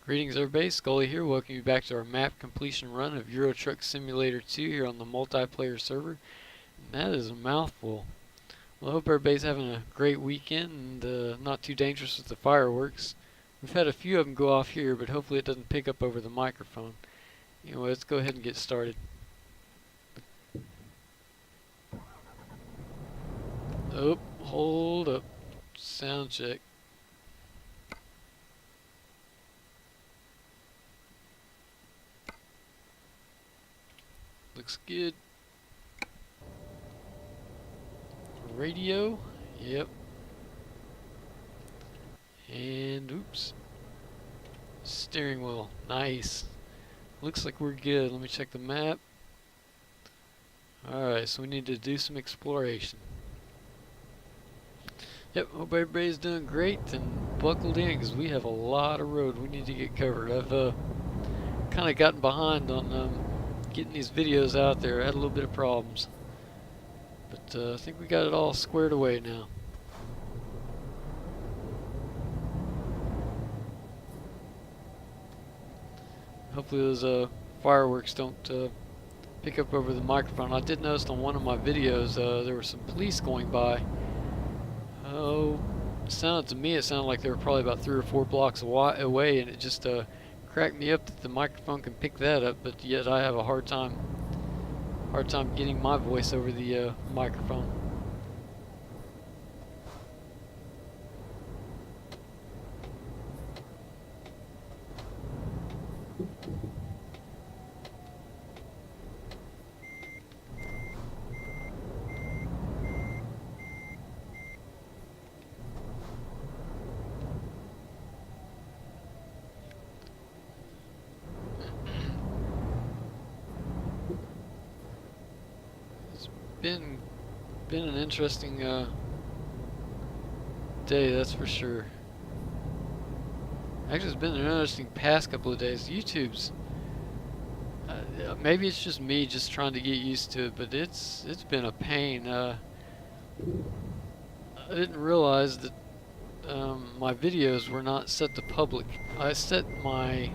Greetings everybody, Scully here, welcome you back to our map completion run of Euro Truck Simulator 2 here on the multiplayer server. And that is a mouthful. Well, I hope everybody's having a great weekend and not too dangerous with the fireworks. We've had a few of them go off here, but hopefully it doesn't pick up over the microphone. Anyway, let's go ahead and get started. Oh, hold up. Sound check. Looks good. Radio, yep. And oops. Steering wheel, nice. Looks like we're good. Let me check the map. Alright, so we need to do some exploration. Yep, hope everybody's doing great and buckled in because we have a lot of road we need to get covered. I've kind of gotten behind on getting these videos out there. I had a little bit of problems, but I think we got it all squared away now. Hopefully those fireworks don't pick up over the microphone. I did notice on one of my videos there were some police going by. Oh, it sounded like they were probably about 3 or 4 blocks away, and it just cracked me up that the microphone can pick that up, but yet I have a hard time getting my voice over the microphone. Been an interesting day, that's for sure. Actually, it's been an interesting past couple of days. YouTube's maybe it's just me just trying to get used to it, but it's been a pain. I didn't realize that my videos were not set to public. I set my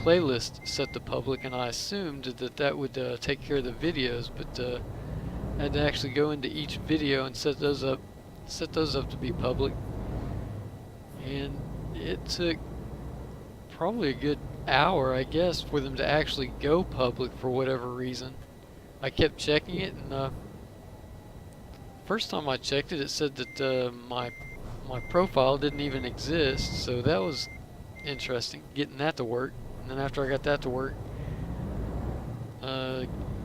playlist set to public, and I assumed that would take care of the videos, but I had to actually go into each video and set those up to be public, and it took probably a good hour, I guess, for them to actually go public for whatever reason. I kept checking it, and first time I checked it, it said that my profile didn't even exist, so that was interesting, getting that to work. And then after I got that to work,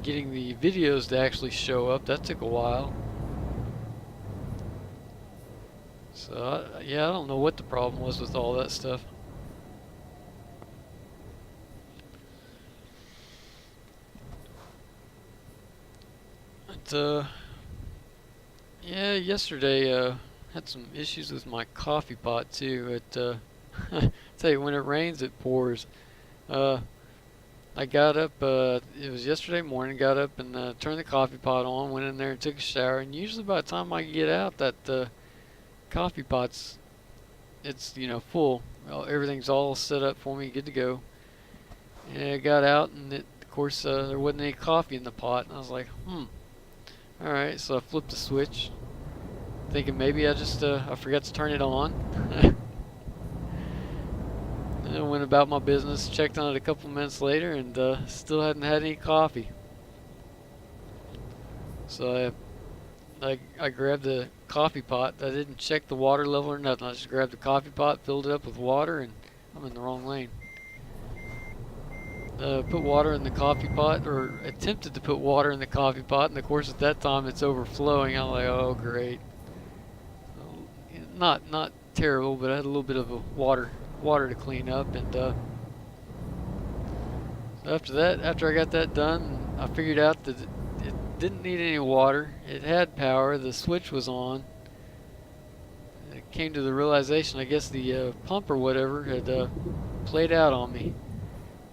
getting the videos to actually show up, that took a while. So yeah, I don't know what the problem was with all that stuff. But yeah, yesterday had some issues with my coffee pot too. Tell you, when it rains, it pours. I got up, it was yesterday morning, got up and turned the coffee pot on, went in there and took a shower, and usually by the time I get out, that coffee pot's, it's, full. Well, everything's all set up for me, good to go. And I got out, and of course, there wasn't any coffee in the pot, and I was like, alright, so I flipped the switch, thinking maybe I forgot to turn it on. I went about my business, checked on it a couple minutes later, and still hadn't had any coffee. So I grabbed the coffee pot. I didn't check the water level or nothing. I just grabbed the coffee pot, filled it up with water, and I'm in the wrong lane. Put water in the coffee pot, or attempted to put water in the coffee pot, and of course at that time it's overflowing. I'm like, oh great. Not terrible, but I had a little bit of a water to clean up, and after I got that done, I figured out that it didn't need any water. It had power. The switch was on. It came to the realization, I guess the pump or whatever had played out on me.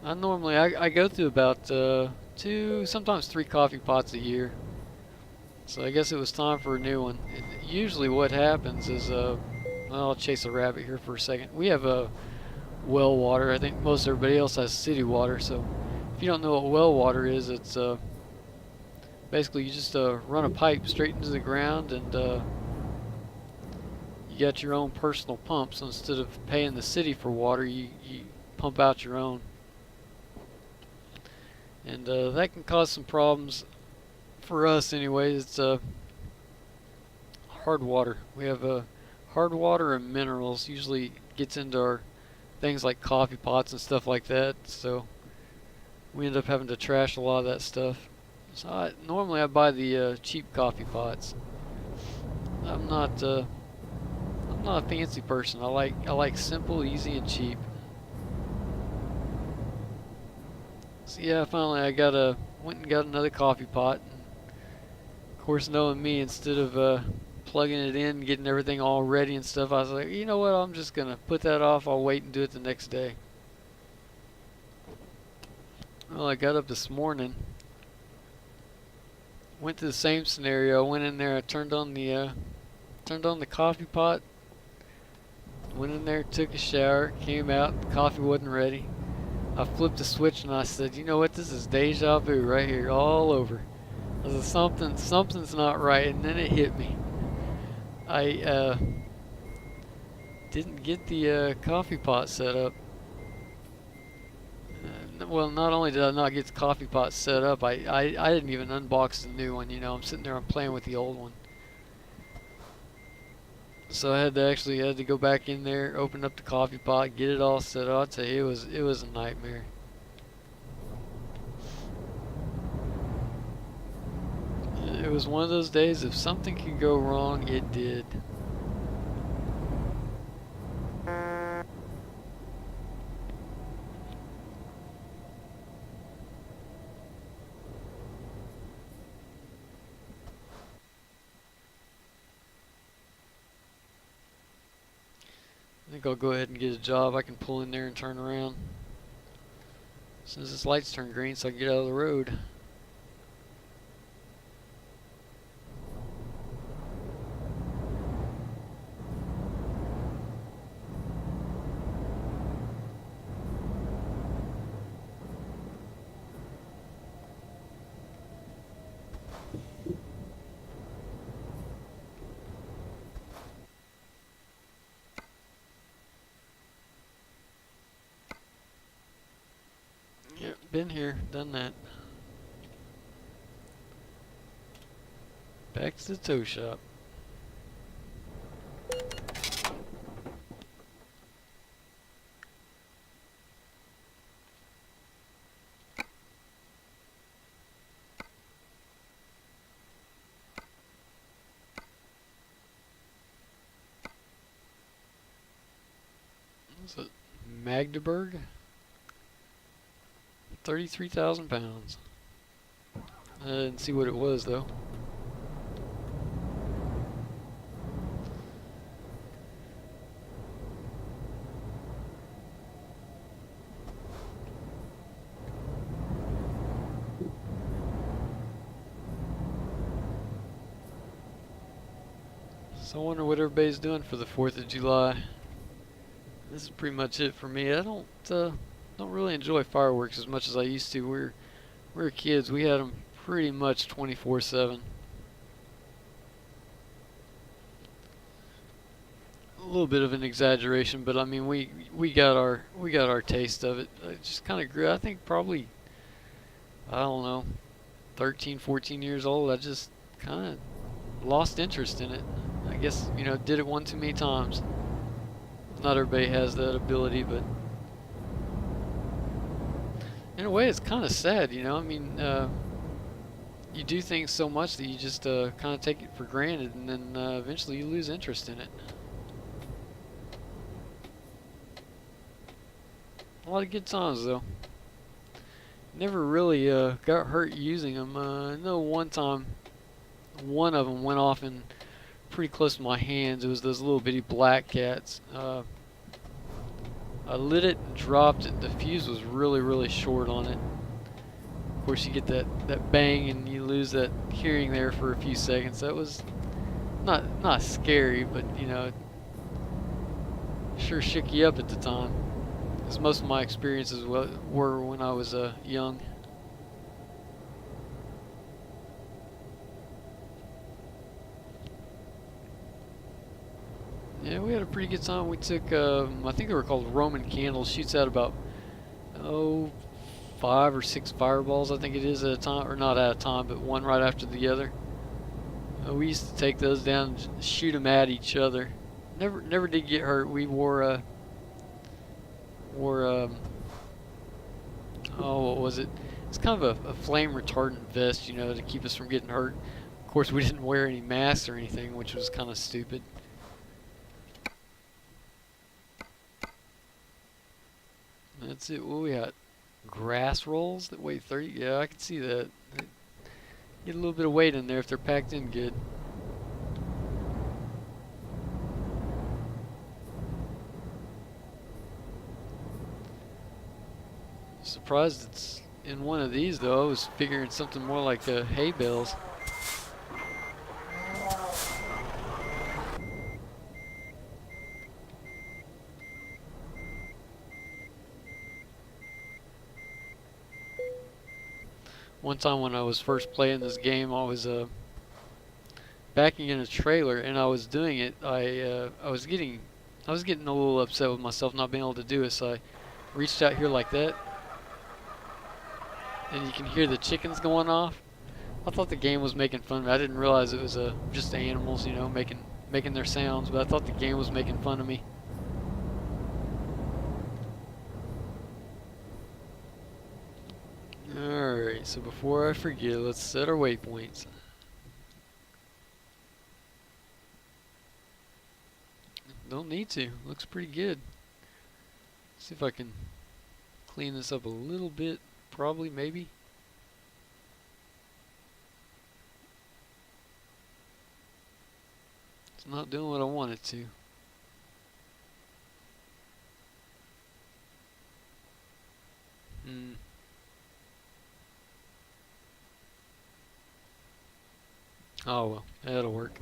I go through about 2, sometimes 3 coffee pots a year, so I guess it was time for a new one. Usually what happens is Well, I'll chase a rabbit here for a second. We have a well water. I think most everybody else has city water. So if you don't know what well water is, it's basically you just run a pipe straight into the ground, and you got your own personal pump. So instead of paying the city for water, you pump out your own. And that can cause some problems for us anyways. It's hard water. We have hard water and minerals. Usually gets into our things like coffee pots and stuff like that. So we end up having to trash a lot of that stuff. So normally I buy the cheap coffee pots. I'm not a fancy person. I like simple, easy, and cheap. So yeah, finally I went and got another coffee pot. And of course, knowing me, instead of plugging it in, getting everything all ready and stuff, I was like, you know what? I'm just gonna put that off. I'll wait and do it the next day. Well, I got up this morning, went to the same scenario. Went in there, I turned on the coffee pot, went in there, took a shower, came out, the coffee wasn't ready. I flipped the switch and I said, you know what, this is deja vu right here, all over. I said, something's not right, and then it hit me. I didn't get the coffee pot set up. Well, not only did I not get the coffee pot set up, I didn't even unbox the new one. You know, I'm sitting there, I'm playing with the old one. So I had to go back in there, open up the coffee pot, get it all set up. I'll tell you, it was a nightmare. It was one of those days, if something could go wrong, it did. I think I'll go ahead and get a job. I can pull in there and turn around as soon as this light's turn green, so I can get out of the road. Yep, been here, done that. Back to the tow shop. Is it Magdeburg? 33,000 pounds. I didn't see what it was though. So I wonder what everybody's doing for the 4th of July. This is pretty much it for me. I don't really enjoy fireworks as much as I used to. We were kids. We had them pretty much 24/7. A little bit of an exaggeration, but I mean we got our taste of it. It just kind of grew. I think probably, I don't know, 13, 14 years old. I just kind of lost interest in it. I guess, you know, did it one too many times. Not everybody has that ability, but in a way it's kind of sad, you know. I mean, you do things so much that you just kind of take it for granted, and then eventually you lose interest in it. A lot of good times though. Never really got hurt using them. I know one time one of them went off in pretty close to my hands. It was those little bitty black cats. I lit it and dropped it. The fuse was really short on it. Of course, you get that bang and you lose that hearing there for a few seconds. That was not scary, but you know, sure shook you up at the time. Because most of my experiences were when I was young. Yeah, we had a pretty good time. We took, I think they were called Roman candles. Shoots out about, oh, 5 or 6 fireballs, I think it is, at a time. Or not at a time, but one right after the other. We used to take those down and shoot them at each other. Never did get hurt. We wore oh, what was it? It's kind of a flame retardant vest, you know, to keep us from getting hurt. Of course, we didn't wear any masks or anything, which was kind of stupid. That's it. What we got? Grass rolls that weigh 30. Yeah, I can see that. Get a little bit of weight in there if they're packed in good. Surprised it's in one of these though. I was figuring something more like hay bales. One time when I was first playing this game, I was backing in a trailer, and I was doing it. I was getting a little upset with myself not being able to do it, so I reached out here like that, and you can hear the chickens going off. I thought the game was making fun of me. I didn't realize it was just animals, you know, making their sounds, but I thought the game was making fun of me. Alright, so before I forget, let's set our waypoints. Don't need to. Looks pretty good. See if I can clean this up a little bit. Probably, maybe. It's not doing what I want it to. Oh well, that'll work.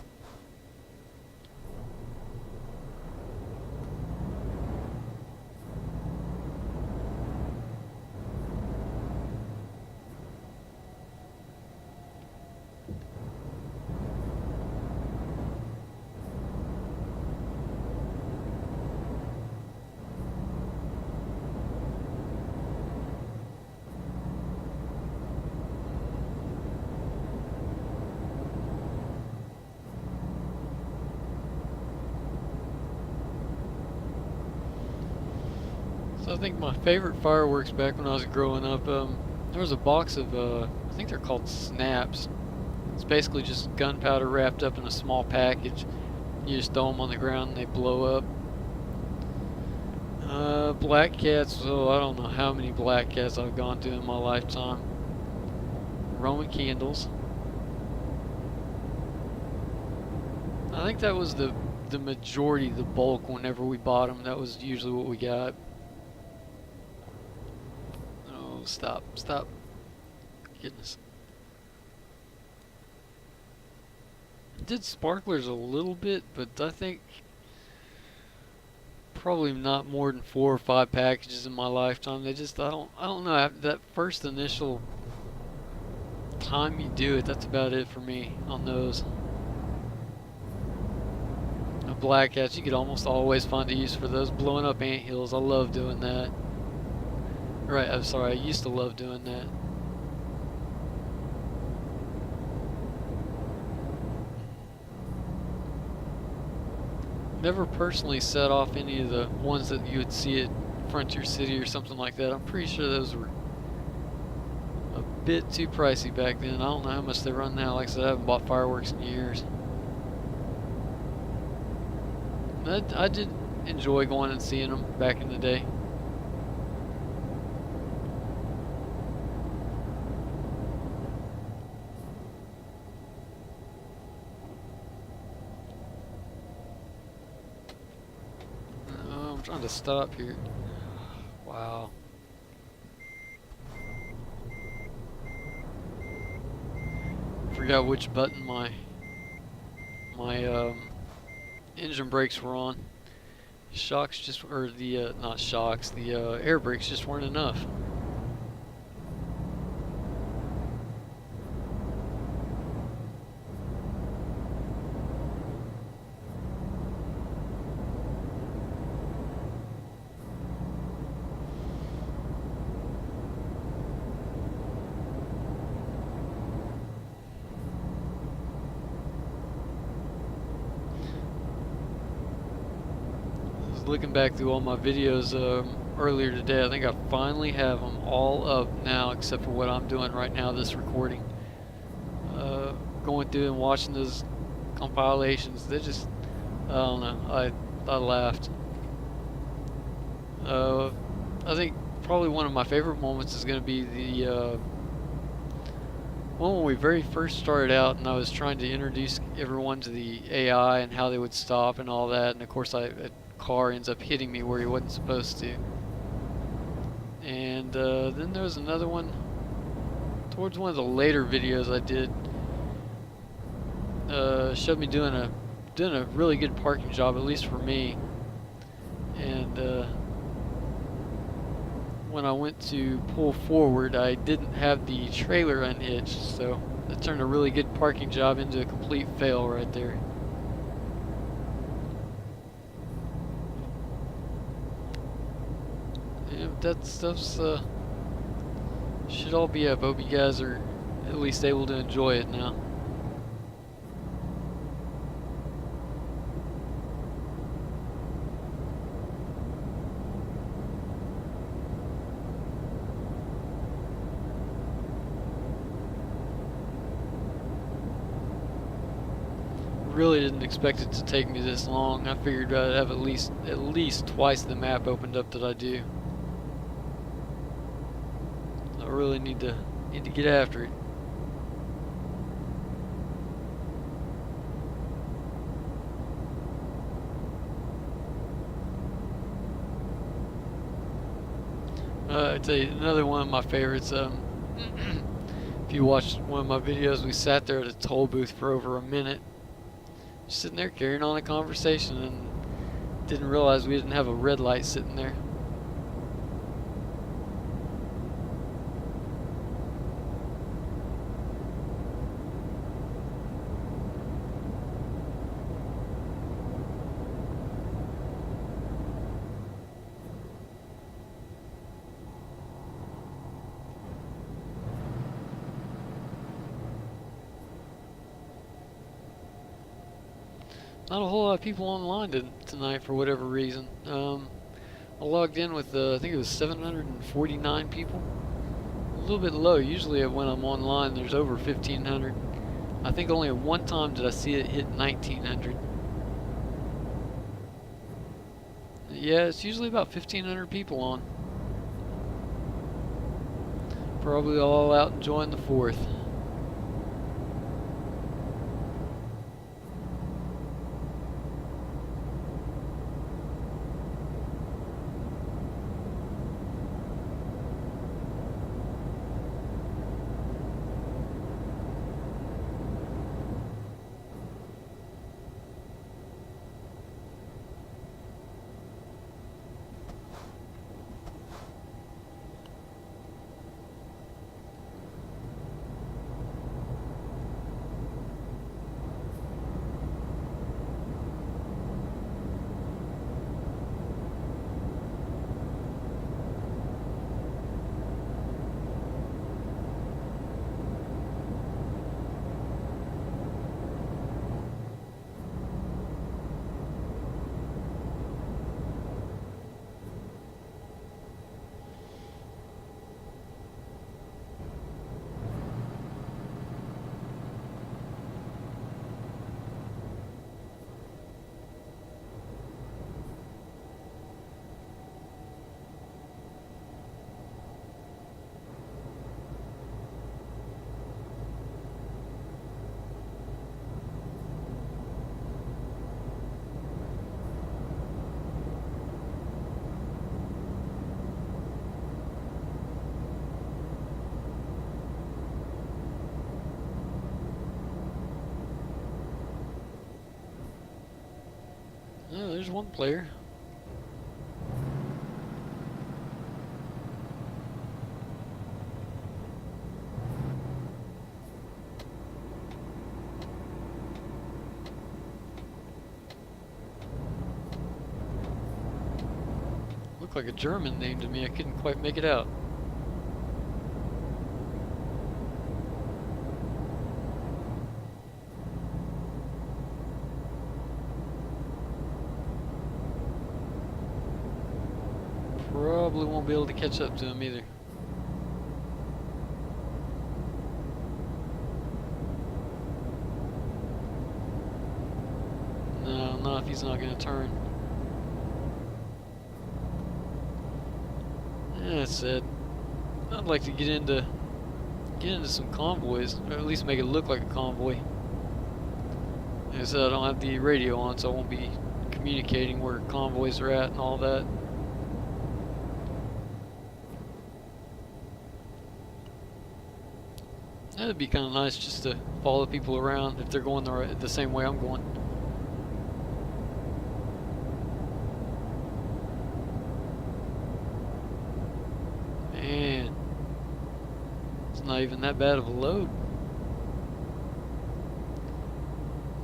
So I think my favorite fireworks back when I was growing up, there was a box of, I think they're called snaps. It's basically just gunpowder wrapped up in a small package. You just throw them on the ground and they blow up. Black cats, oh, I don't know how many black cats I've gone through in my lifetime. Roman candles. I think that was the majority, the bulk, whenever we bought them. That was usually what we got. Oh, stop. Goodness. Did sparklers a little bit, but I think probably not more than 4 or 5 packages in my lifetime. They just, I don't know, after that first initial time you do it, that's about it for me on those. Black cats, you could almost always find a use for those. Blowing up anthills, I love doing that. Right, I'm sorry, I used to love doing that. Never personally set off any of the ones that you would see at Frontier City or something like that. I'm pretty sure those were a bit too pricey back then. I don't know how much they run now. Like I said, I haven't bought fireworks in years. I did enjoy going and seeing them back in the day. I'm trying to stop here. Wow. Forgot which button my engine brakes were on. Shocks just, or the, not shocks, the air brakes just weren't enough. Looking back through all my videos earlier today, I think I finally have them all up now, except for what I'm doing right now, this recording. Going through and watching those compilations, they just, I don't know, I laughed. I think probably one of my favorite moments is going to be the one when we very first started out and I was trying to introduce everyone to the AI and how they would stop and all that, and of course a car ends up hitting me where he wasn't supposed to. And then there was another one towards one of the later videos I did, showed me doing a really good parking job, at least for me. And when I went to pull forward, I didn't have the trailer unhitched, so that turned a really good parking job into a complete fail right there. Yeah, that stuff's should all be up. Hope you guys are at least able to enjoy it now. Really didn't expect it to take me this long. I figured I'd have at least twice the map opened up that I do. I really need to get after it. I tell you another one of my favorites. If you watched one of my videos, we sat there at a toll booth for over a minute, just sitting there carrying on a conversation, and didn't realize we didn't have a red light sitting there. Not a whole lot of people online tonight for whatever reason. I logged in with, I think it was 749 people. A little bit low. Usually when I'm online there's over 1,500. I think only at one time did I see it hit 1,900. Yeah, it's usually about 1,500 people on. Probably all out enjoying the 4th. Oh, there's one player. looked like a German name to me. I couldn't quite make it out. Probably won't be able to catch up to him either. No, not if he's not going to turn. Yeah, that's sad. I'd like to get into some convoys, or at least make it look like a convoy. Like I said, I don't have the radio on, so I won't be communicating where convoys are at and all that. That'd be kind of nice just to follow people around if they're going the same way I'm going. Man, it's not even that bad of a load.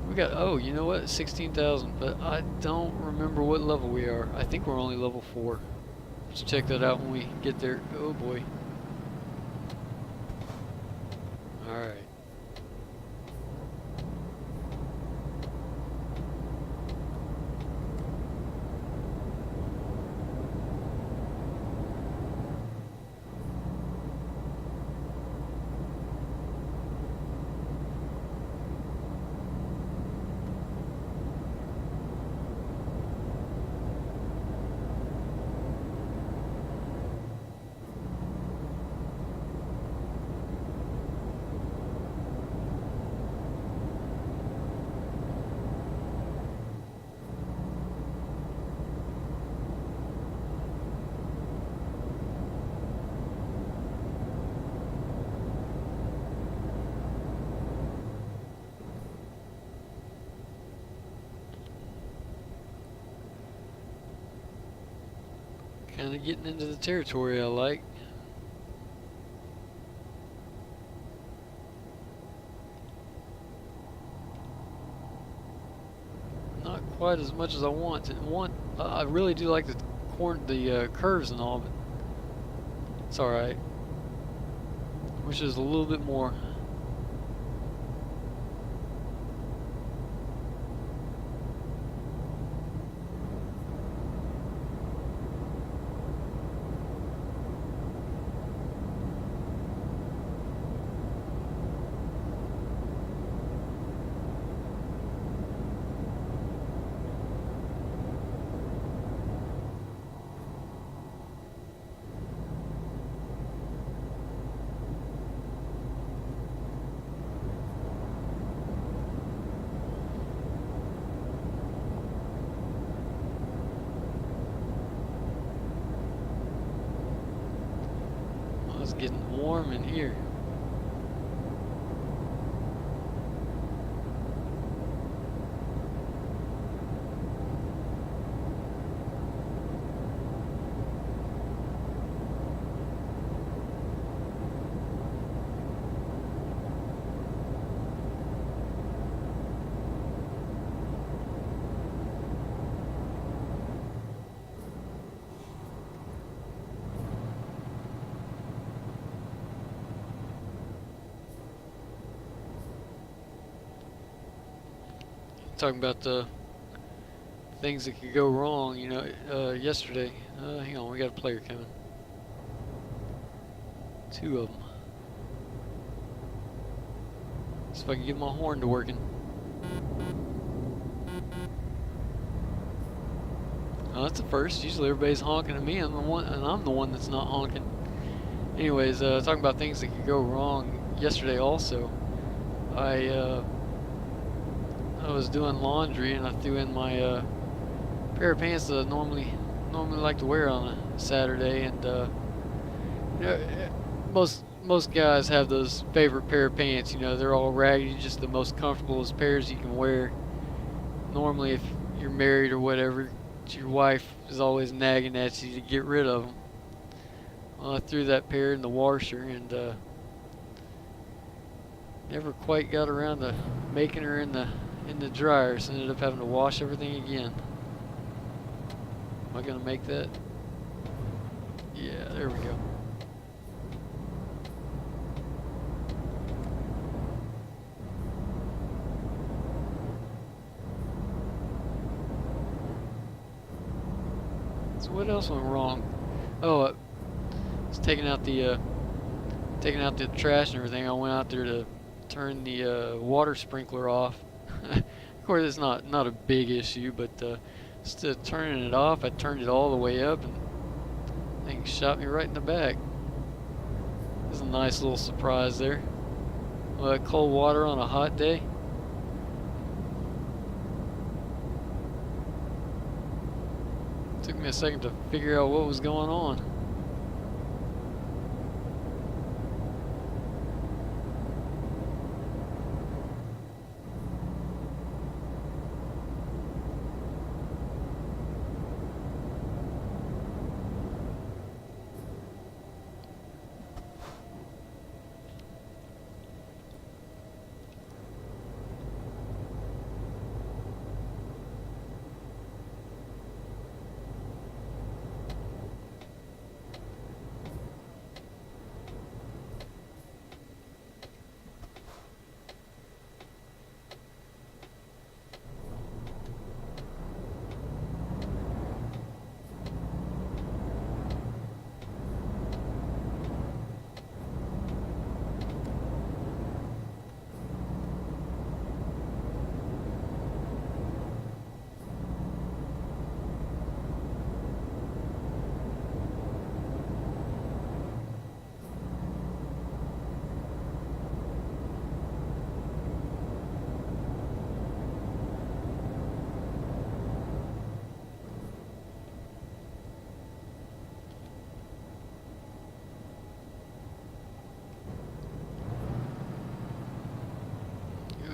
We got, oh, you know what, 16,000, but I don't remember what level we are. I think we're only level 4. Let's check that out when we get there. Oh boy. Alright. Kind of getting into the territory I like. Not quite as much as I want. I really do like the curves and all, but it's all right. Wish there's a little bit more. It's getting warm in here. Talking about the things that could go wrong, you know, yesterday. Hang on, we got a player coming. 2 of them. See if I can get my horn to working. Oh, that's the first. Usually everybody's honking at me, and I'm the one that's not honking. Anyways, talking about things that could go wrong yesterday also. I was doing laundry and I threw in my pair of pants that I normally like to wear on a Saturday, and you know, most guys have those favorite pair of pants. You know, they're all raggedy, just the most comfortable pairs you can wear. Normally, if you're married or whatever, your wife is always nagging at you to get rid of them. Well, I threw that pair in the washer and never quite got around to making her in the dryer, so ended up having to wash everything again. Am I gonna make that? Yeah, there we go. So what else went wrong? Oh, I was taking out the trash and everything. I went out there to turn the water sprinkler off. Of course, it's not a big issue, but instead of turning it off, I turned it all the way up, and the thing shot me right in the back. It was a nice little surprise there. Cold water on a hot day. Took me a second to figure out what was going on.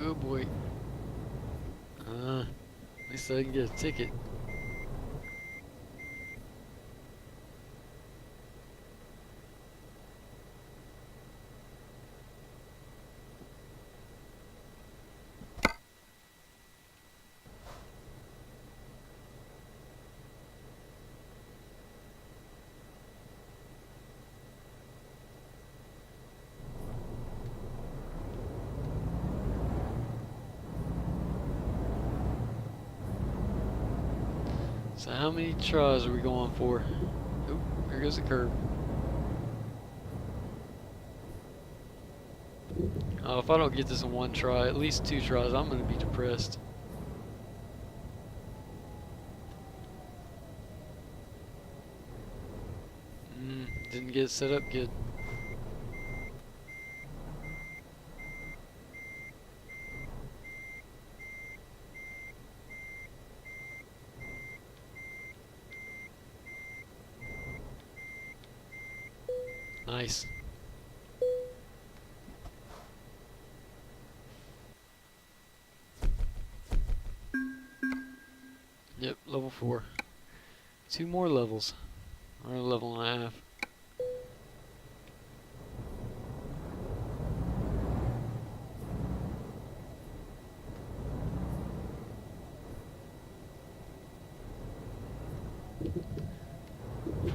Oh boy. At least I can get a ticket. So how many tries are we going for? Oop, there goes the curb. Oh, if I don't get this in one try, at least 2 tries, I'm going to be depressed. Didn't get it set up good. Nice. Yep, level 4. 2 more levels. Or a level and a half.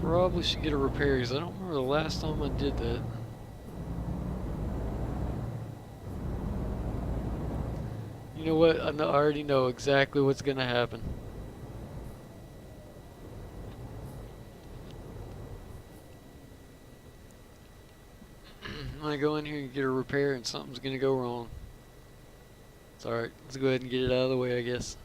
Probably should get a repair because I don't remember the last time I did that. You know what? I already know exactly what's going to happen. I'm going to go in here and get a repair and something's going to go wrong. It's alright. Let's go ahead and get it out of the way, I guess.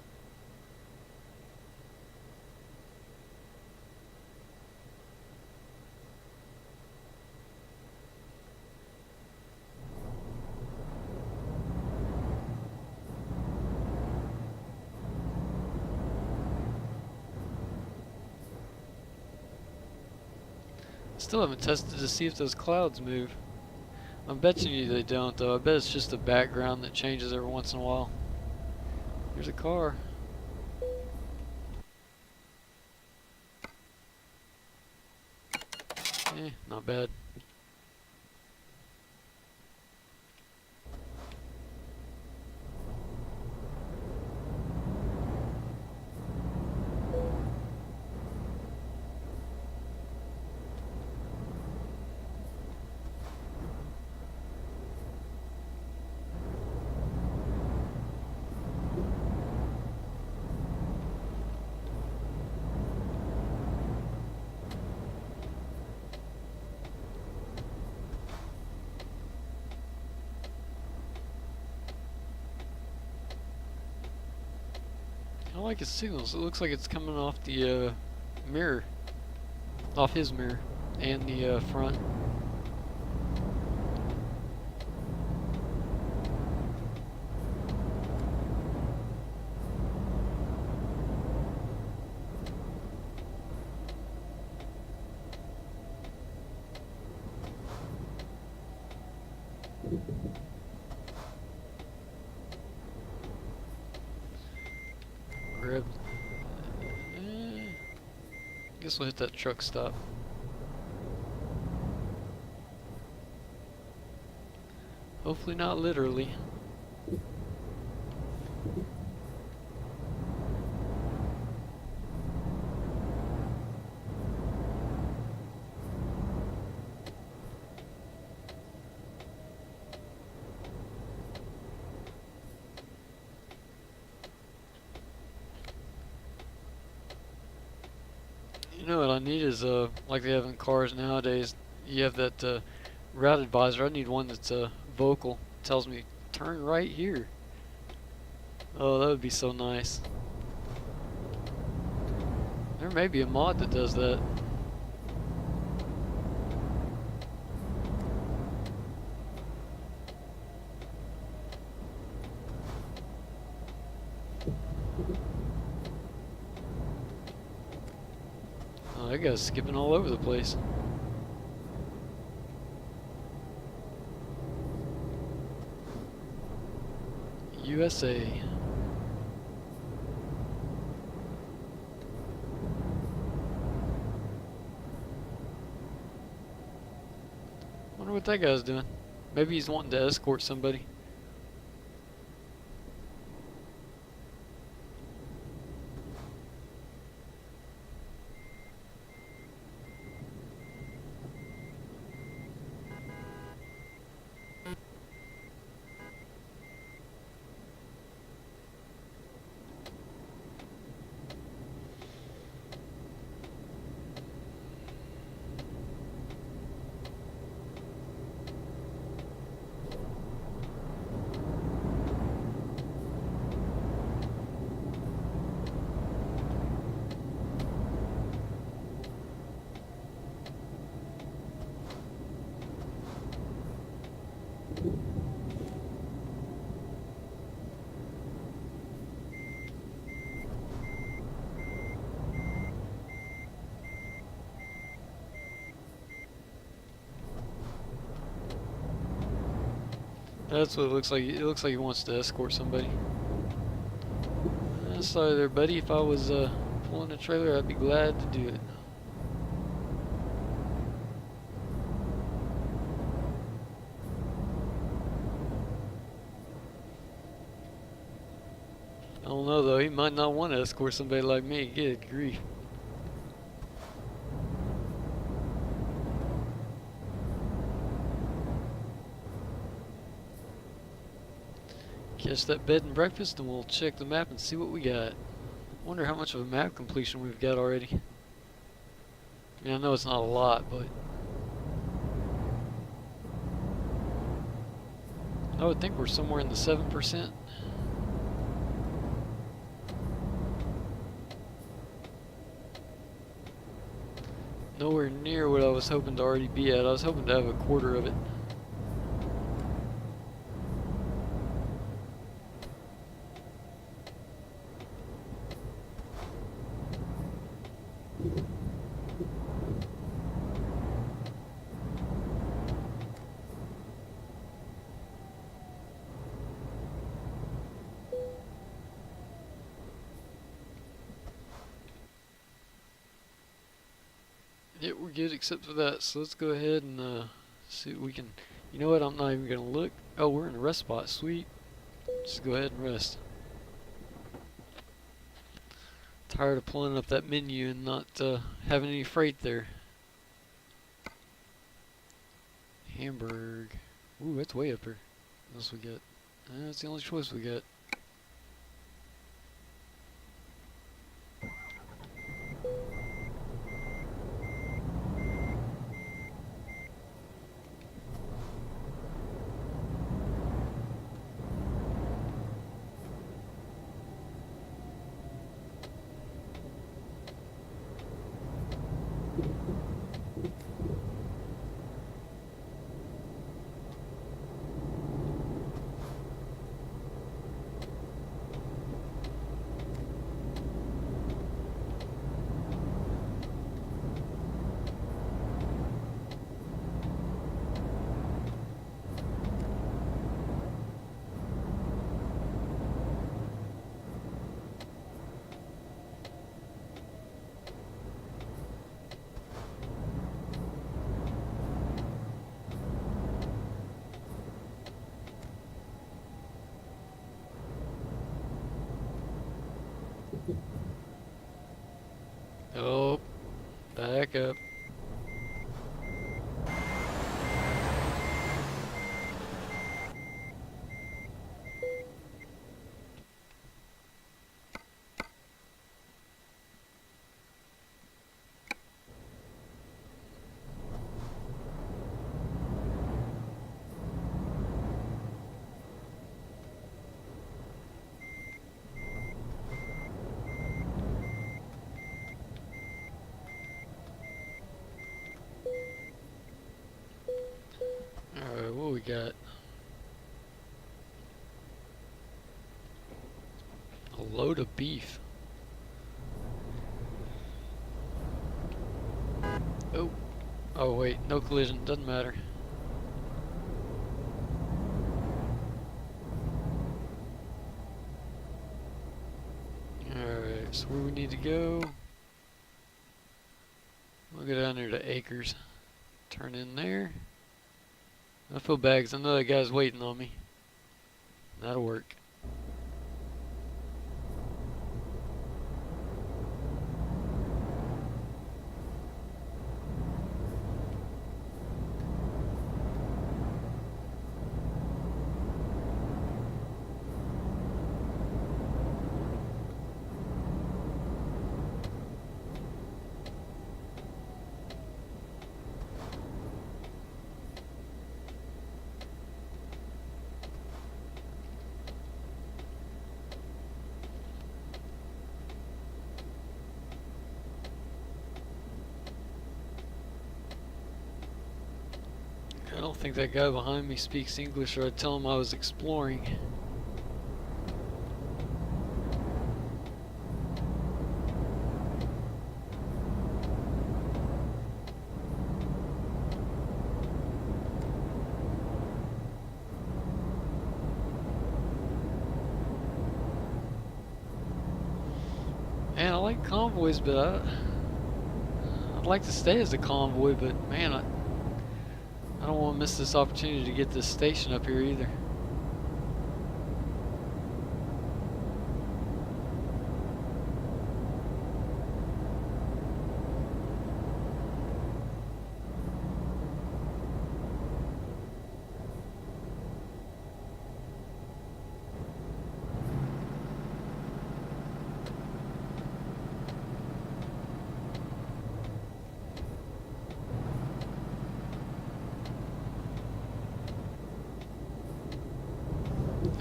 Still haven't tested to see if those clouds move. I'm betting you they don't, though. I bet it's just the background that changes every once in a while. Here's a car. Not bad. like his signals. It looks like it's coming off the mirror, off his mirror, and the front. Grab. Guess we'll hit that truck stop. Hopefully not literally. You know what I need is like they have in cars nowadays. You have that route advisor. I need one that's vocal. Tells me turn right here. Oh, that would be so nice. There may be a mod that does that. Oh, that guy's skipping all over the place. USA. Wonder what that guy's doing. Maybe he's wanting to escort somebody. That's what it looks like. It looks like he wants to escort somebody. Sorry there, buddy. If I was pulling a trailer, I'd be glad to do it. I don't know though. He might not want to escort somebody like me. Good grief. Catch that bed and breakfast and we'll check the map and see what we got. Wonder how much of a map completion we've got already. I mean, I know it's not a lot, but I would think we're somewhere in the 7%. Nowhere near what I was hoping to already be at. I was hoping to have a quarter of it. Yeah, we're good except for that. So let's go ahead and see what we can. You know what? I'm not even gonna look. Oh, we're in a rest spot. Sweet. Just go ahead and rest. Tired of pulling up that menu and not having any freight there. Hamburg. Ooh, that's way up here. What else we got? That's the only choice we got. Back up. Alright, what we got? A load of beef. Oh. Oh wait, no collision, doesn't matter. Alright, so where we need to go? We'll go down there to Acres. Turn in there. I feel bad because I know that guy's waiting on me. That'll work. I don't think that guy behind me speaks English, or I'd tell him I was exploring. Man, I like convoys, but I'd like to stay as a convoy, but man, I don't want to miss this opportunity to get this station up here either.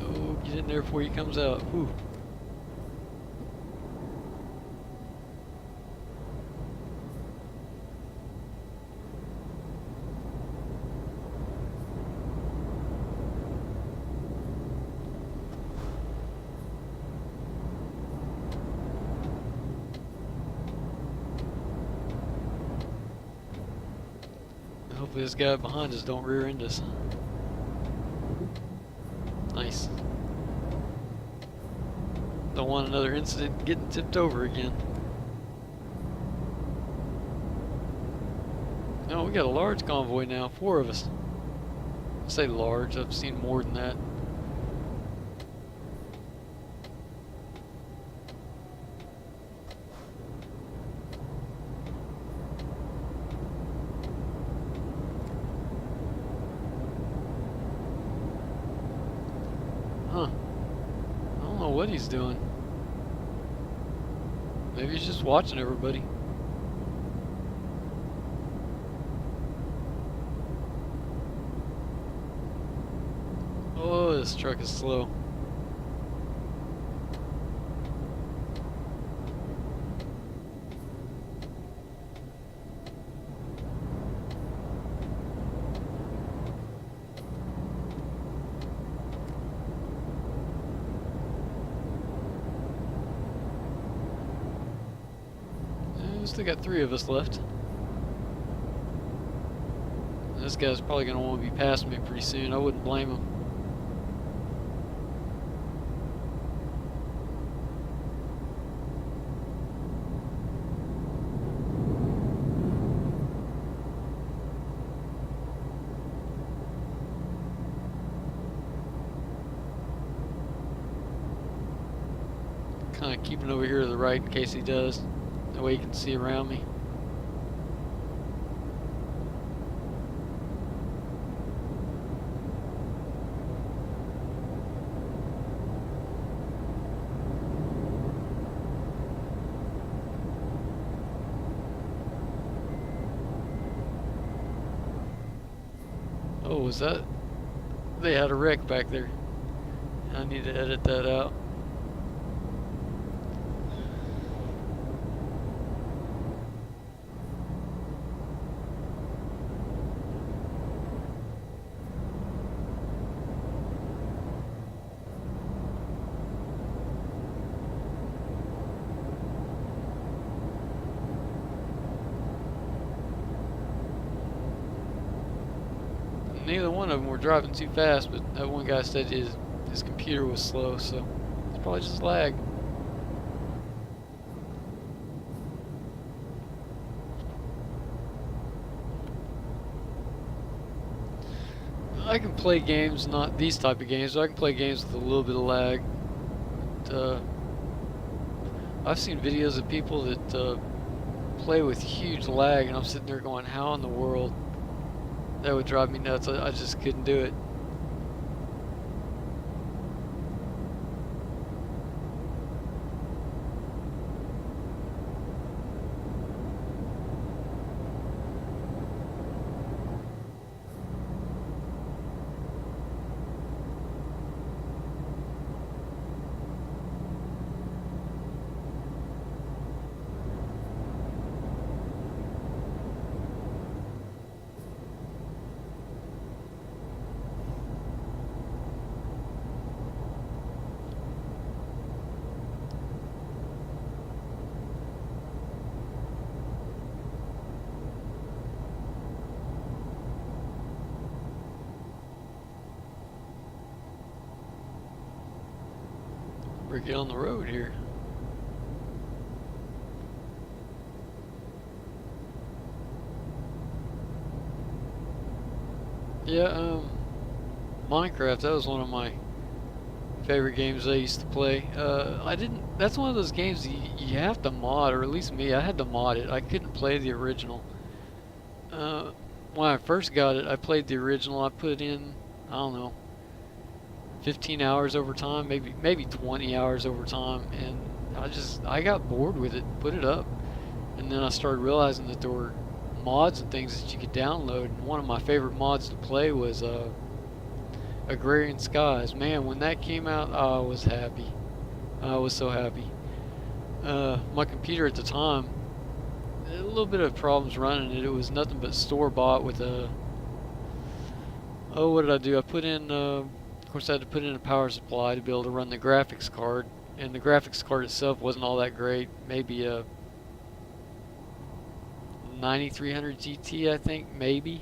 Oh, get in there before he comes out. Whew. Hopefully this guy behind us don't rear end us. Nice. Don't want another incident getting tipped over again. No, we got a large convoy now, 4 of us. I say large, I've seen more than that. Huh. I don't know what he's doing. Maybe he's just watching everybody. Oh, this truck is slow. We still got 3 of us left. This guy's probably going to want to be passing me pretty soon. I wouldn't blame him. Kind of keeping over here to the right in case he does. That way you can see around me. Oh, was that? They had a wreck back there. I need to edit that out. Neither one of them were driving too fast, but that one guy said his computer was slow, so it's probably just lag. I can play games, not these type of games, but I can play games with a little bit of lag. But, I've seen videos of people that play with huge lag, and I'm sitting there going, how in the world? That would drive me nuts. I just couldn't do it. We're getting on the road here. Yeah, Minecraft, that was one of my favorite games I used to play. I didn't, that's one of those games you have to mod, or at least me, I had to mod it. I couldn't play the original. When I first got it, I played the original. I put in, I don't know, 15 hours over time, maybe 20 hours over time, and I got bored with it, put it up, and then I started realizing that there were mods and things that you could download. And one of my favorite mods to play was Agrarian Skies. Man, when that came out, I was happy. I was so happy. My computer at the time, a little bit of problems running it. It was nothing but store-bought with a, oh, what did I do? I put in, of course I had to put in a power supply to be able to run the graphics card, and the graphics card itself wasn't all that great. Maybe a 9300 GT, I think, maybe.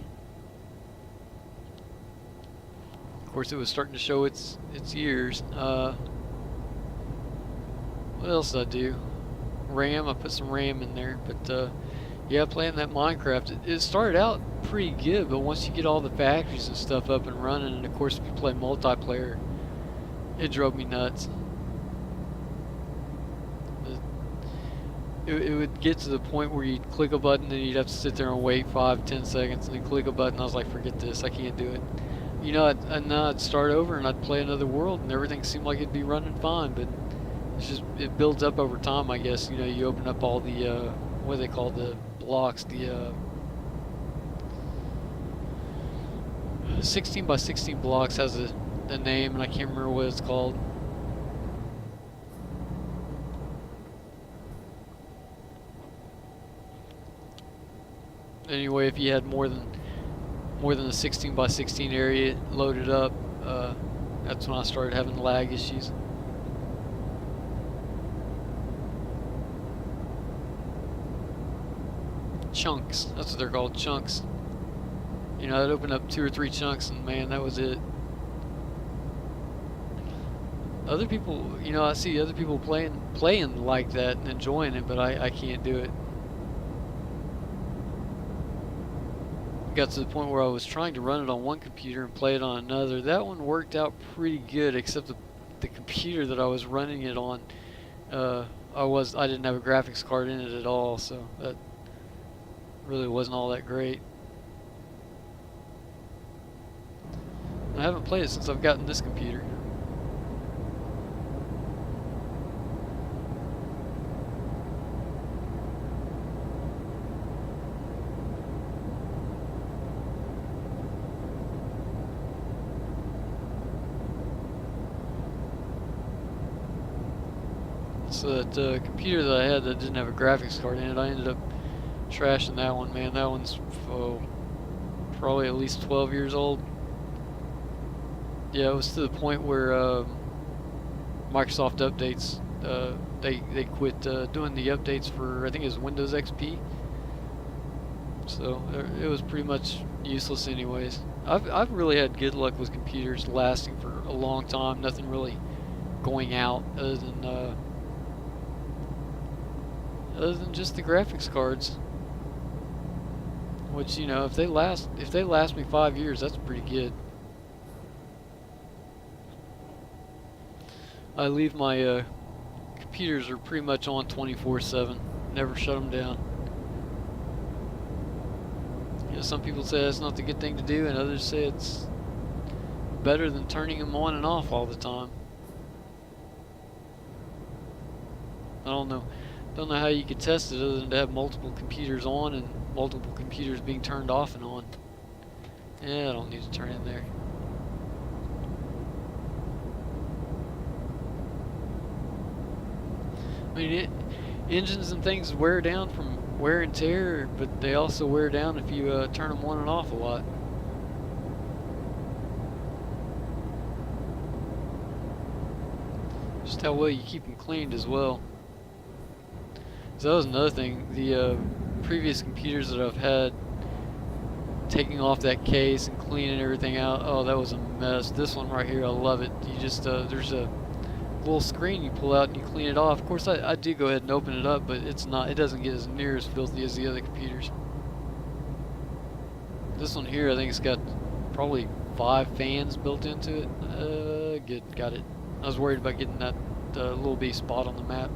Of course, it was starting to show its years. What else did I do? RAM, I put some RAM in there, but yeah, playing that Minecraft, it started out pretty good, but once you get all the factories and stuff up and running, and of course if you play multiplayer, it drove me nuts. It would get to the point where you'd click a button and you'd have to sit there and wait 5-10 seconds, and then click a button. I was like, forget this, I can't do it. You know, and now I'd start over and I'd play another world, and everything seemed like it'd be running fine, but it's just, it builds up over time, I guess. You know, you open up all the what do they call the blocks, the 16 by 16 blocks has a name, and I can't remember what it's called. Anyway, if you had more than a 16 by 16 area loaded up, that's when I started having lag issues. Chunks, that's what they're called, chunks. You know, I'd open up 2 or 3 chunks, and man, that was it. Other people, you know, I see other people playing like that and enjoying it, but I can't do it. Got to the point where I was trying to run it on one computer and play it on another. That one worked out pretty good, except the computer that I was running it on, I didn't have a graphics card in it at all, so that really wasn't all that great. I haven't played it since I've gotten this computer. So that computer that I had that didn't have a graphics card in it, I ended up trashing that one, man. That one's probably at least 12 years old. Yeah, it was to the point where Microsoft updates, they quit doing the updates for, I think it was Windows XP. So it was pretty much useless anyways. I've really had good luck with computers lasting for a long time. Nothing really going out other than just the graphics cards. Which, you know, if they last me 5 years, that's pretty good. I leave my computers are pretty much on 24/7. Never shut them down. You know, some people say that's not the good thing to do, and others say it's better than turning them on and off all the time. I don't know how you could test it other than to have multiple computers on and multiple computers being turned off and on. Yeah, I don't need to turn in there. I mean, engines and things wear down from wear and tear, but they also wear down if you turn them on and off a lot. Just how well you keep them cleaned as well. So that was another thing. The previous computers that I've had, taking off that case and cleaning everything out, oh, that was a mess. This one right here, I love it. You just there's a little screen you pull out and you clean it off. Of course, I do go ahead and open it up, but it doesn't get as near as filthy as the other computers. This one here, I think it's got probably 5 fans built into it. Good, got it. I was worried about getting that little bitty spot on the map.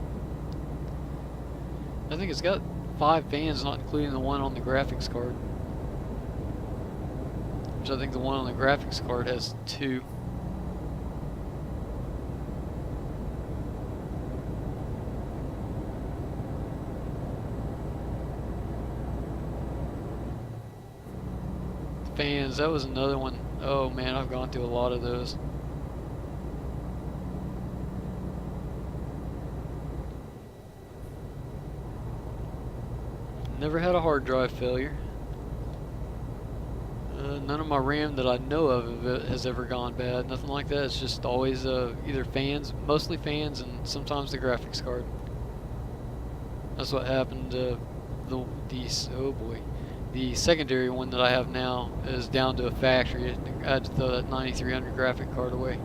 I think it's got 5 fans, not including the one on the graphics card. Which I think the one on the graphics card has 2. Fans, that was another one. Oh man, I've gone through a lot of those. Never had a hard drive failure. None of my RAM that I know of has ever gone bad. Nothing like that. It's just always either fans, mostly fans, and sometimes the graphics card. That's what happened. Oh boy. The secondary one that I have now is down to a factory. I had to throw that 9300 graphic card away.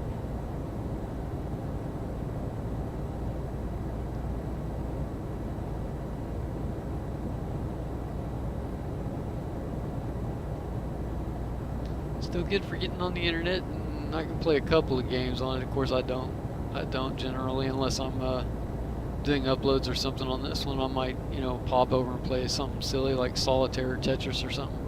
Still good for getting on the internet, and I can play a couple of games on it. Of course, I don't generally, unless I'm doing uploads or something on this one. I might, you know, pop over and play something silly like Solitaire or Tetris or something.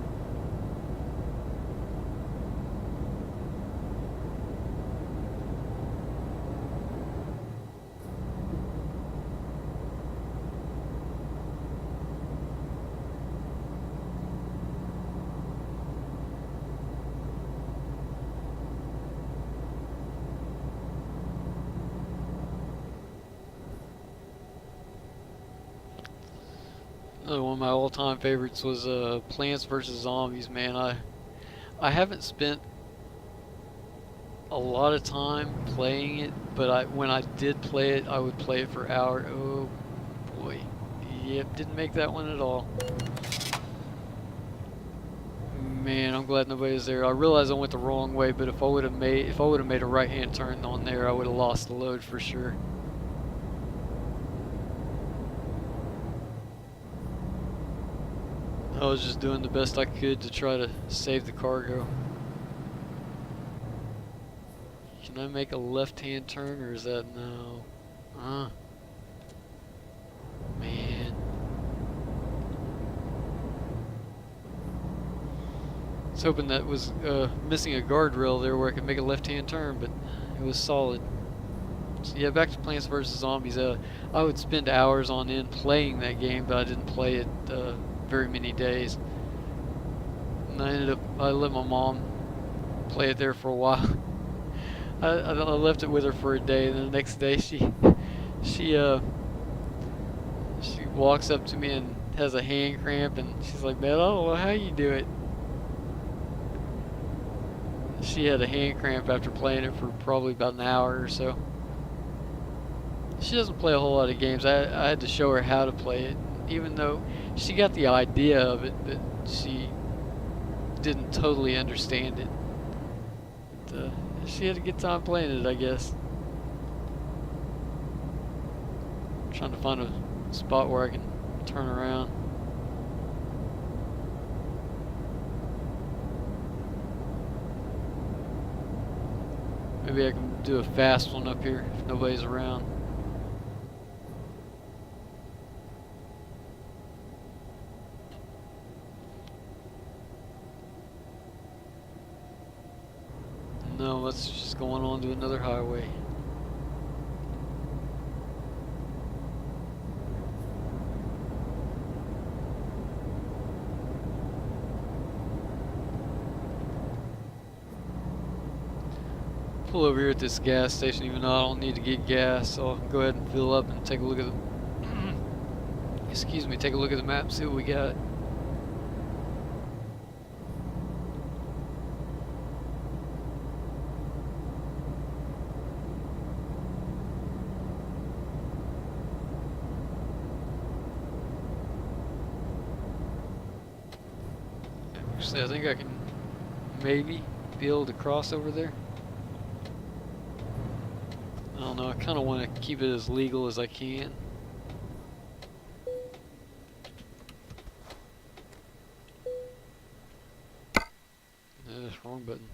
Another one of my all-time favorites was Plants vs. Zombies, man. I haven't spent a lot of time playing it, but when I did play it, I would play it for hours. Oh boy. Yep, didn't make that one at all. Man, I'm glad nobody was there. I realized I went the wrong way, but if I would have made a right-hand turn on there, I would have lost the load for sure. I was just doing the best I could to try to save the cargo. Can I make a left-hand turn, or is that no? Man. I was hoping that was missing a guardrail there where I could make a left-hand turn, but it was solid. So yeah, back to Plants vs. Zombies. I would spend hours on end playing that game, but I didn't play it very many days. And I let my mom play it there for a while. I left it with her for a day, and then the next day she She walks up to me and has a hand cramp, and she's like, "Man, I don't know how you do it." She had a hand cramp after playing it for probably about an hour or so. She doesn't play a whole lot of games. I had to show her how to play it, even though she got the idea of it, but she didn't totally understand it. But, she had a good time playing it, I guess. Trying to find a spot where I can turn around. Maybe I can do a fast one up here if nobody's around. No, let's just go on to another highway. Pull over here at this gas station, even though I don't need to get gas, so I'll go ahead and fill up and take a look at the excuse me, take a look at the map, see what we got. Actually, I think I can maybe be able to cross over there. I don't know, I kind of want to keep it as legal as I can. Wrong button.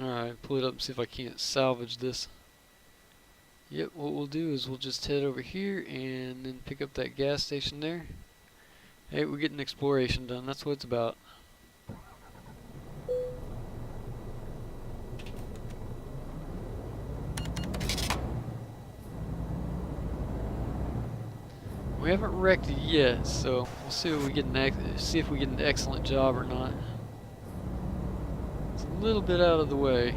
Alright, pull it up and see if I can't salvage this. Yep, what we'll do is we'll just head over here and then pick up that gas station there. Hey, we're getting exploration done, that's what it's about. We haven't wrecked it yet, so we'll see if we get an excellent job or not. It's a little bit out of the way.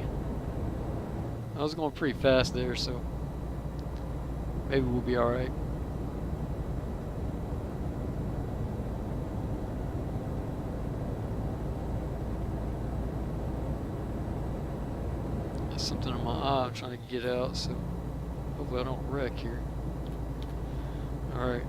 I was going pretty fast there, so maybe we'll be alright. There's something in my eye I'm trying to get out, so hopefully I don't wreck here. Alright.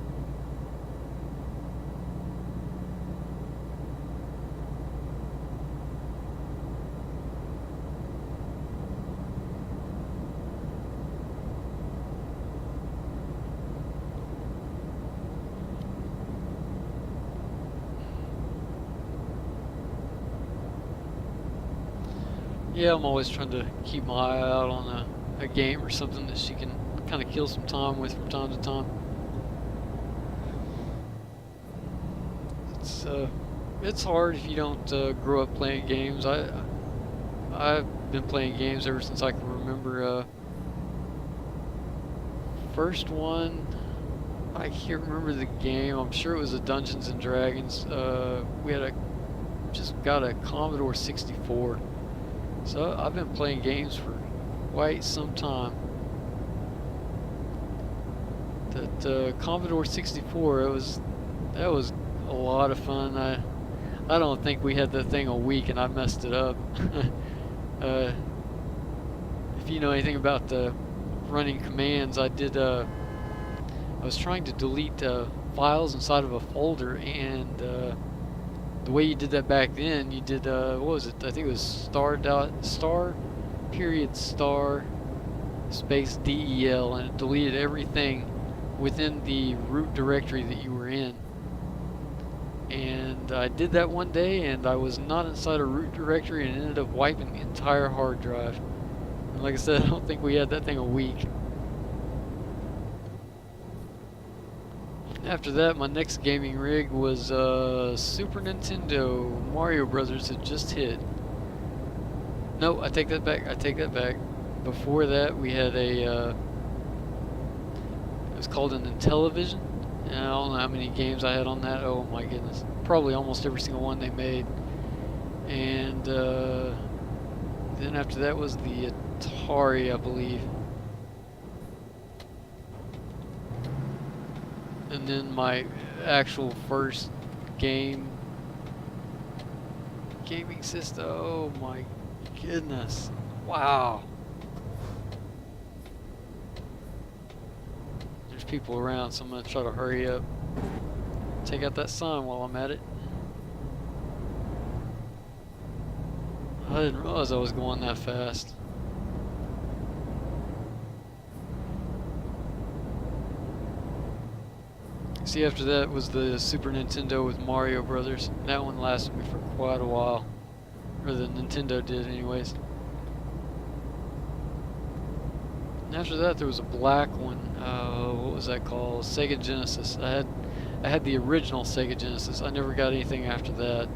Yeah, I'm always trying to keep my eye out on a game or something that she can kind of kill some time with from time to time. It's hard if you don't grow up playing games. I've been playing games ever since I can remember. First one, I can't remember the game. I'm sure it was a Dungeons and Dragons. We had just got a Commodore 64. So I've been playing games for quite some time. That Commodore 64, that was a lot of fun. I don't think we had that thing a week and I messed it up. If you know anything about running commands, I was trying to delete files inside of a folder, and the way you did that back then, you did what was it? I think it was star period star space del, and it deleted everything within the root directory that you were in. And I did that one day, and I was not inside a root directory, and ended up wiping the entire hard drive. And like I said, I don't think we had that thing a week. After that, my next gaming rig was Super Nintendo. Mario Brothers had just hit. No, I take that back. I take that back. Before that, we had it was called an Intellivision, And I don't know how many games I had on that. Oh my goodness. Probably almost every single one they made. And then after that was the Atari, I believe. And then my actual first gaming system. Oh my goodness. Wow. There's people around, so I'm going to try to hurry up. Take out that sign while I'm at it. I didn't realize I was going that fast. See, after that was the Super Nintendo with Mario Brothers. That one lasted me for quite a while. Or the Nintendo did anyways. And after that there was a black one. What was that called? Sega Genesis. I had the original Sega Genesis. I never got anything after that.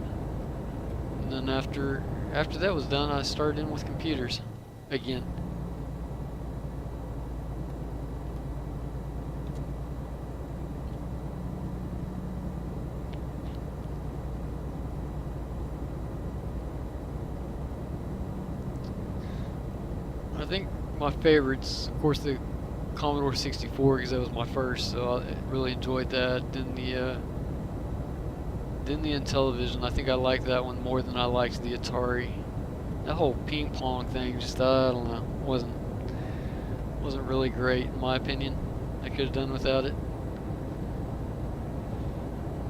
And then after that was done, I started in with computers again. I think my favorites, of course, the Commodore 64, because that was my first, so I really enjoyed that. Then the Intellivision, I think I liked that one more than I liked the Atari. That whole ping pong thing, just I don't know, wasn't really great in my opinion. I could have done without it.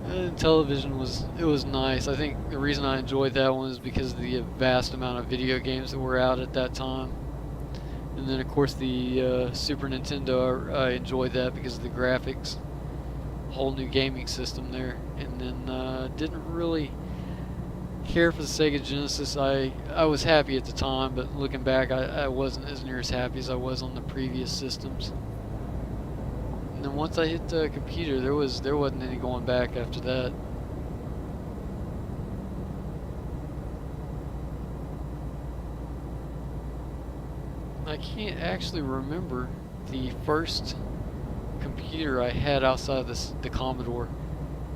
And Intellivision was nice. I think the reason I enjoyed that one is because of the vast amount of video games that were out at that time. And then of course the Super Nintendo, I enjoyed that because of the graphics. Whole new gaming system there. And then didn't really care for the Sega Genesis. I was happy at the time, but looking back I wasn't as near as happy as I was on the previous systems. And then once I hit the computer, there wasn't any going back after that. I can't actually remember the first computer I had outside of the Commodore.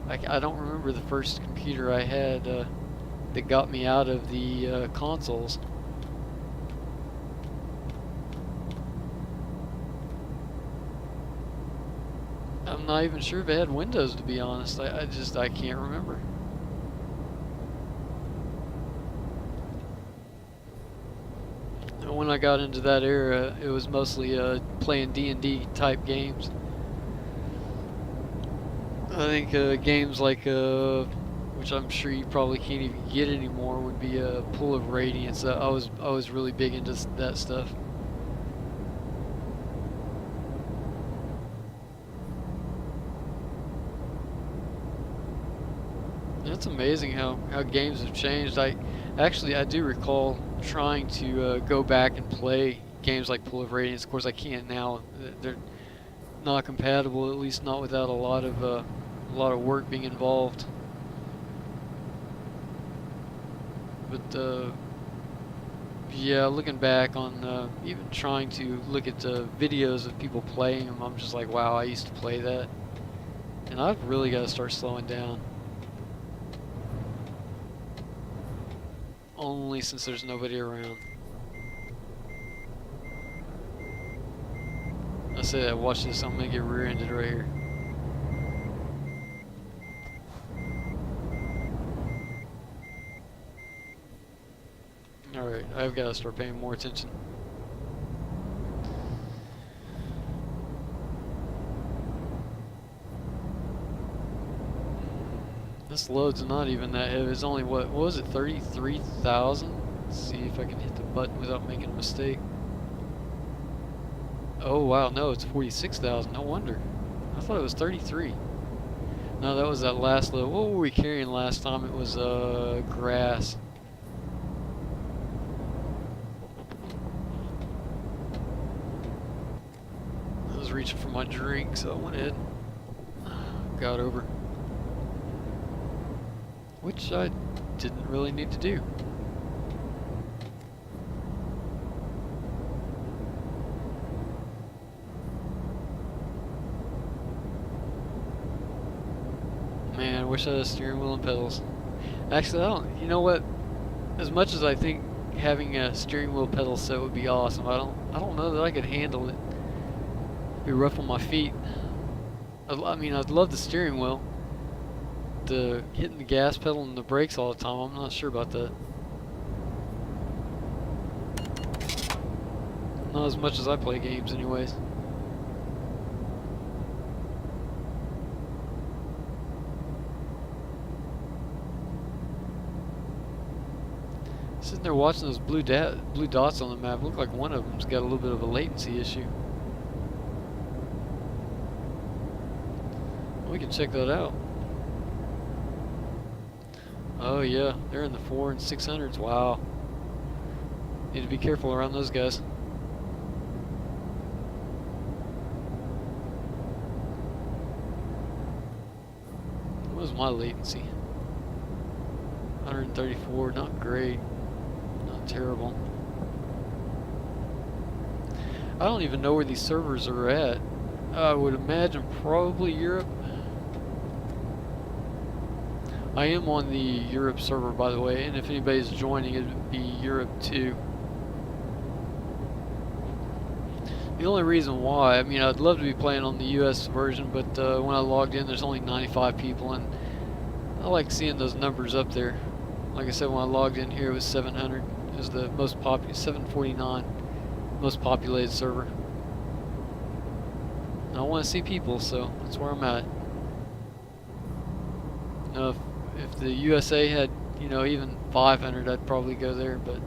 I don't remember the first computer I had that got me out of the consoles. I'm not even sure if it had Windows, to be honest. I can't remember. When I got into that era, it was mostly playing D&D type games. I think games like, which I'm sure you probably can't even get anymore, would be a Pool of Radiance. I was really big into that stuff. It's amazing how games have changed. I do recall trying to go back and play games like Pool of Radiance. Of course, I can't now. They're not compatible, at least not without a lot of work being involved. But yeah, looking back on even trying to look at videos of people playing them, I'm just like, wow, I used to play that, and I've really got to start slowing down. Only since there's nobody around. I say that, watch this, I'm gonna get rear-ended right here. Alright, I've got to start paying more attention. This load's not even that heavy. It's only, what was it, 33,000? Let's see if I can hit the button without making a mistake. Oh wow, no, it's 46,000. No wonder. I thought it was 33. No, that was that last load. What were we carrying last time? It was grass. I was reaching for my drink, so I went ahead and got over. Which I didn't really need to do. I wish I had a steering wheel and pedals. Actually, I don't. You know what? As much as I think having a steering wheel pedal set would be awesome, I don't know that I could handle it. It'd be rough on my feet. I mean, I'd love the steering wheel. The hitting the gas pedal and the brakes all the time, I'm not sure about that. Not as much as I play games, anyways. Sitting there watching those blue dots on the map, look like one of them's got a little bit of a latency issue. We can check that out. Oh yeah, they're in the 400s and 600s. Wow. Need to be careful around those guys. What was my latency? 134, not great. Not terrible. I don't even know where these servers are at. I would imagine probably Europe. I am on the Europe server, by the way, and if anybody's joining, it would be Europe 2. The only reason why, I mean, I'd love to be playing on the US version, but when I logged in, there's only 95 people, and I like seeing those numbers up there. Like I said, when I logged in here, it was 700. It was the most popular, 749, most populated server. And I want to see people, so that's where I'm at. If the USA had, you know, even 500, I'd probably go there, but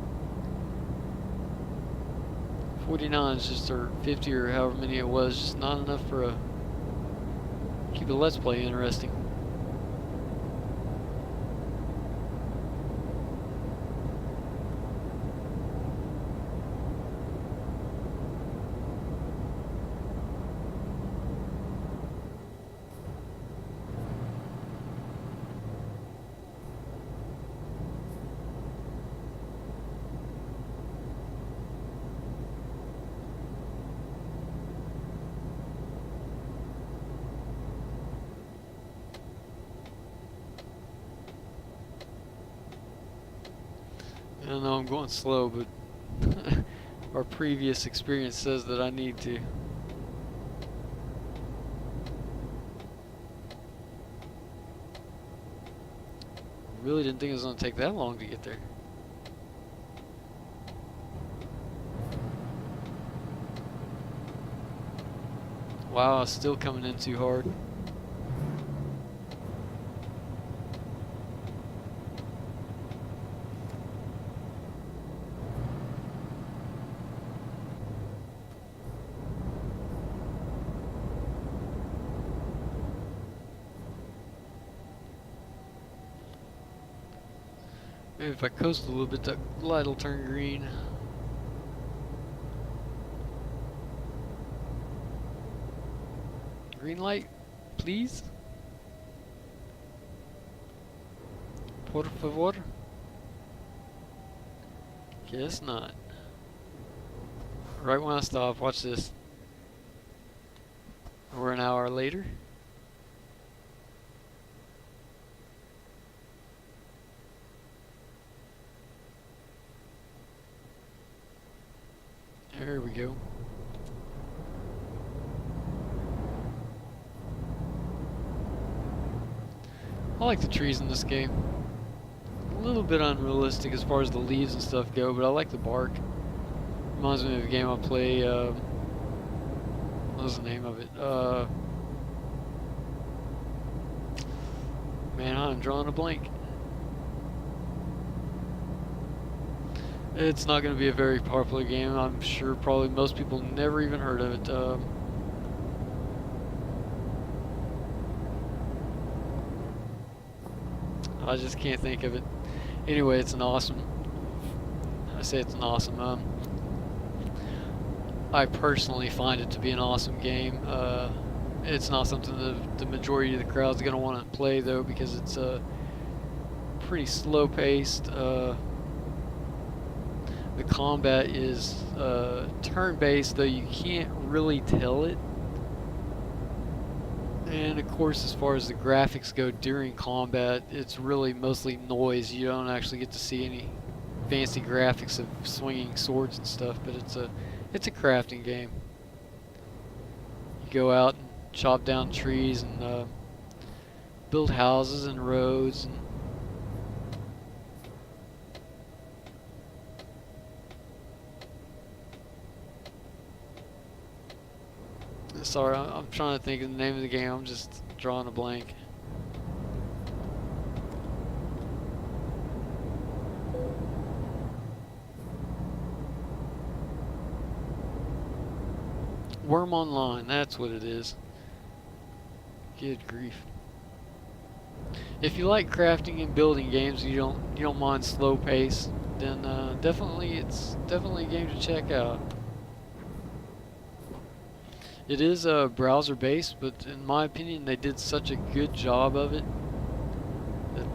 49 is just, or 50 or however many it was, just not enough for a keep a Let's Play interesting. I know I'm going slow, but our previous experience says that I need to. Really didn't think it was going to take that long to get there. Wow, still coming in too hard. Maybe if I coast a little bit, that light will turn green. Green light, please. Por favor. Guess not. Right when I stop, watch this. We're an hour later. There we go. I like the trees in this game. A little bit unrealistic as far as the leaves and stuff go, but I like the bark. Reminds me of a game I play, what was the name of it? Man, I'm drawing a blank. It's not going to be a very popular game. I'm sure probably most people never even heard of it. I just can't think of it. Anyway, it's an awesome. I say it's an awesome. I personally find it to be an awesome game. It's not something the majority of the crowd's going to want to play though, because it's pretty slow paced. The combat is turn based, though you can't really tell it. And of course, as far as the graphics go during combat, it's really mostly noise. You don't actually get to see any fancy graphics of swinging swords and stuff, but it's a crafting game. You go out and chop down trees and build houses and roads and sorry, I'm trying to think of the name of the game. I'm just drawing a blank. Worm Online, that's what it is. Good grief. If you like crafting and building games, you don't mind slow pace, then it's definitely a game to check out. It is browser based, but in my opinion, they did such a good job of it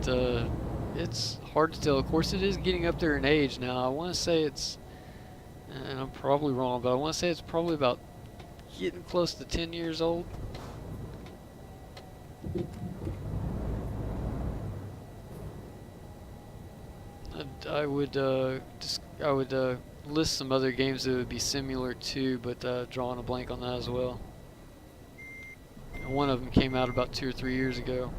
that it's hard to tell. Of course, it is getting up there in age now. I want to say it's, and I'm probably wrong, but I want to say it's probably about getting close to 10 years old. I would list some other games that would be similar to, but drawing a blank on that as well. And one of them came out about 2 or 3 years ago.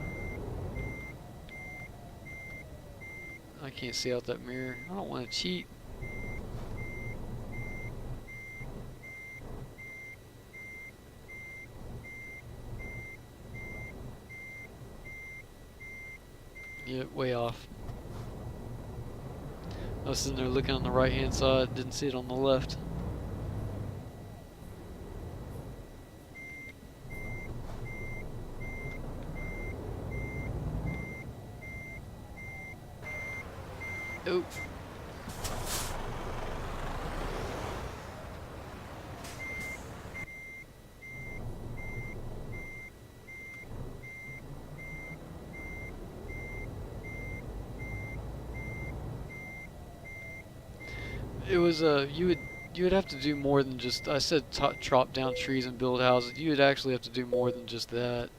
I can't see out that mirror. I don't want to cheat. Yeah, way off. I was sitting there looking on the right hand side, didn't see it on the left. Oop. It was you would have to do more than just, I said chop down trees and build houses. You would actually have to do more than just that.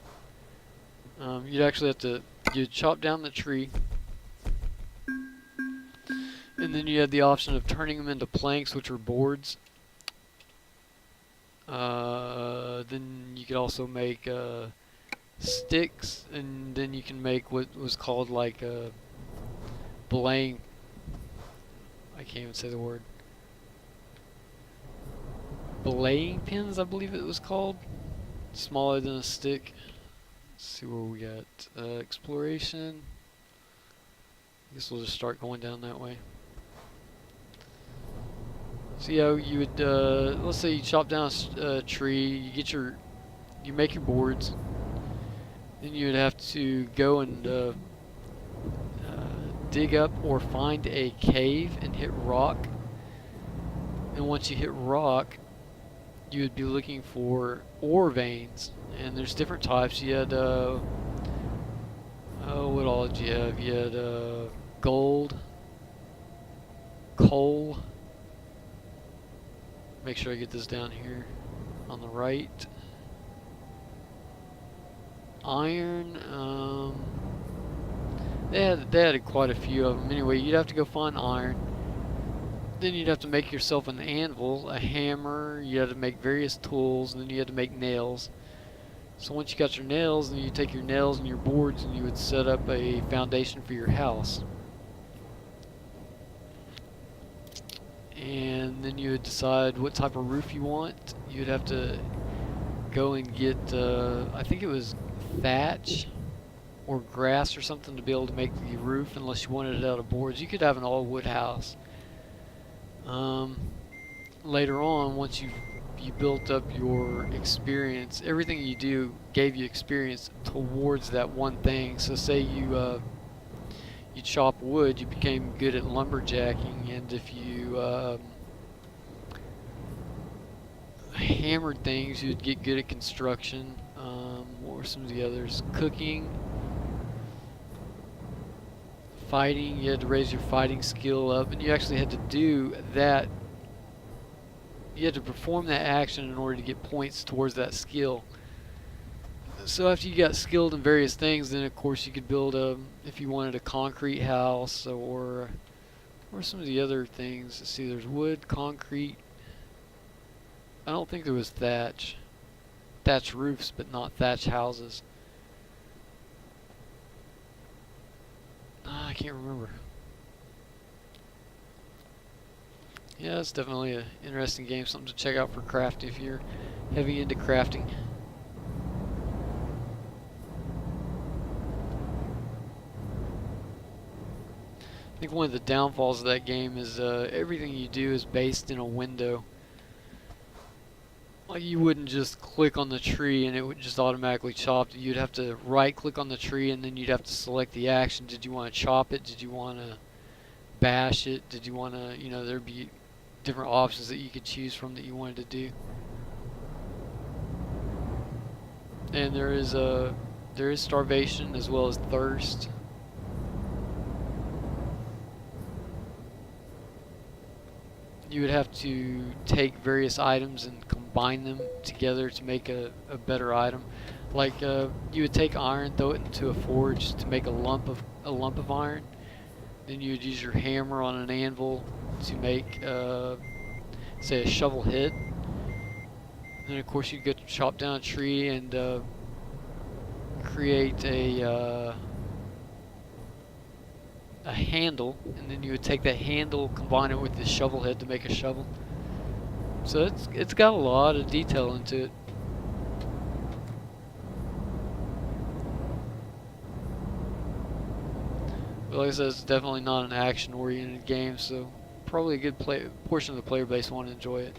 You'd actually have to you'd chop down the tree, and then you had the option of turning them into planks, which were boards. Then you could also make sticks, and then you can make what was called like belaying. I can't even say the word. Belaying pins, I believe it was called. Smaller than a stick. Let's see where we got. Exploration. I guess we'll just start going down that way. So yeah, you would, let's say you chop down a tree, you make your boards. Then you would have to go and dig up or find a cave and hit rock. And once you hit rock, you would be looking for ore veins. And there's different types. You had, oh, what all did you have? You had gold, coal. Make sure I get this down here on the right. Iron. They had quite a few of them. Anyway, you'd have to go find iron. Then you'd have to make yourself an anvil, a hammer. You had to make various tools, and then you had to make nails. So once you got your nails, then you take your nails and your boards, and you would set up a foundation for your house. And then you would decide what type of roof you want. You'd have to go and get, I think it was thatch or grass or something to be able to make the roof, unless you wanted it out of boards. You could have an all wood house. Later on, once you built up your experience, everything you do gave you experience towards that one thing. So say you chop wood, you became good at lumberjacking, and if you hammered things, you'd get good at construction. What were some of the others? Cooking, fighting. You had to raise your fighting skill up, and you actually had to do that. You had to perform that action in order to get points towards that skill. So after you got skilled in various things, then of course you could build a, if you wanted a concrete house or some of the other things. Let's see, there's wood, concrete. I don't think there was thatch. Thatch roofs, but not thatch houses. I can't remember. Yeah, it's definitely an interesting game, something to check out for crafting if you're heavy into crafting. I think one of the downfalls of that game is everything you do is based in a window. Like you wouldn't just click on the tree and it would just automatically chop it. You'd have to right click on the tree and then you'd have to select the action. Did you want to chop it? Did you want to bash it? Did you want to, there'd be different options that you could choose from that you wanted to do. And there is starvation as well as thirst. You would have to take various items and combine them together to make a better item. Like you would take iron, throw it into a forge to make a lump of iron. Then you would use your hammer on an anvil to make, say, a shovel head. Then of course you'd get to chop down a tree and create a handle, and then you would take that handle, combine it with the shovel head to make a shovel. So it's got a lot of detail into it. But like I said, it's definitely not an action-oriented game, so probably a good portion of the player base want to enjoy it.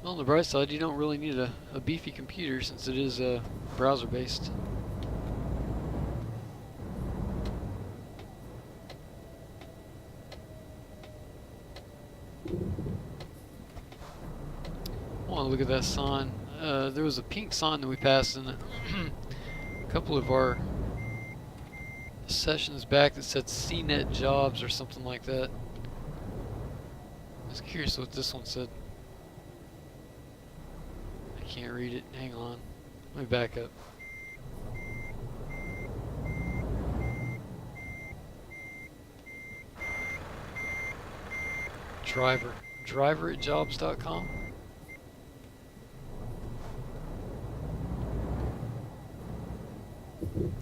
Well, on the bright side, you don't really need a beefy computer since it is browser-based. I want to look at that sign. There was a pink sign that we passed in a couple of our sessions back that said CNET jobs or something like that. I was curious what this one said. Can't read it. Hang on. Let me back up. Driver at jobs.com.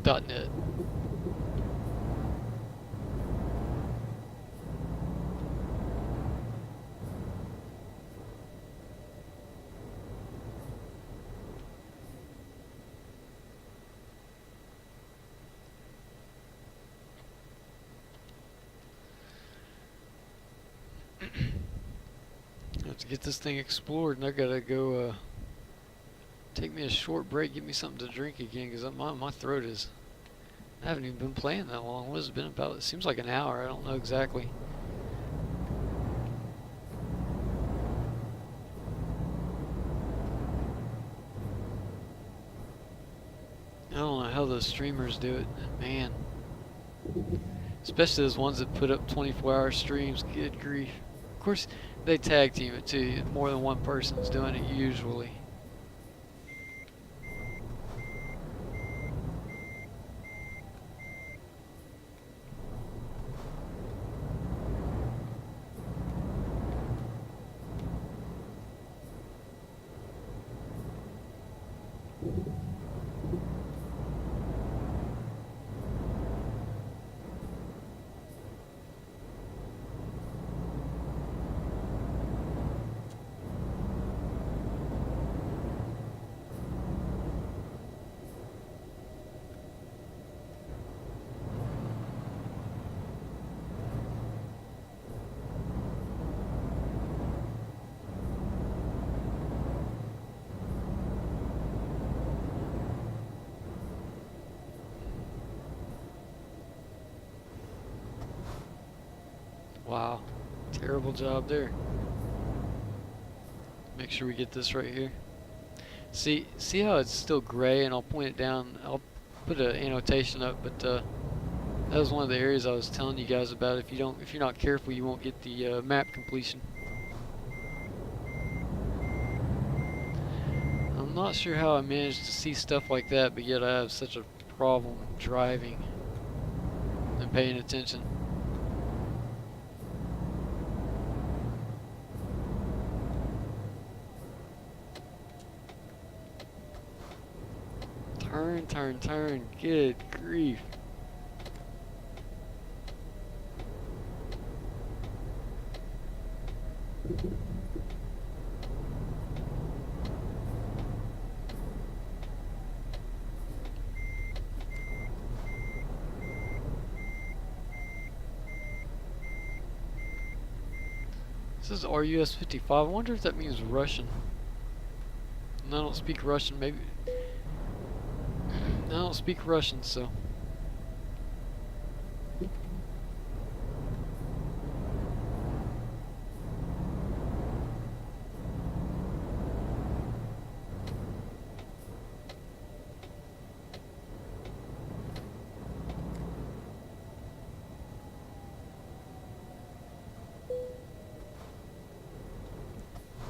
.net. To get this thing explored, and I gotta go take me a short break, get me something to drink again, because my throat is. I haven't even been playing that long. What has it been about? It seems like an hour. I don't know exactly. I don't know how those streamers do it, man. Especially those ones that put up 24-hour streams. Good grief. Of course, they tag team it too. More than one person's doing it usually. Wow. Terrible job there. Make sure we get this right here. See how it's still gray, and I'll point it down. I'll put an annotation up, but that was one of the areas I was telling you guys about. If you're not careful, you won't get the map completion. I'm not sure how I managed to see stuff like that, but yet I have such a problem driving and paying attention. Turn, turn, turn. Good grief. This is RUS 55. I wonder if that means Russian. And I don't speak Russian, maybe. I don't speak Russian, so.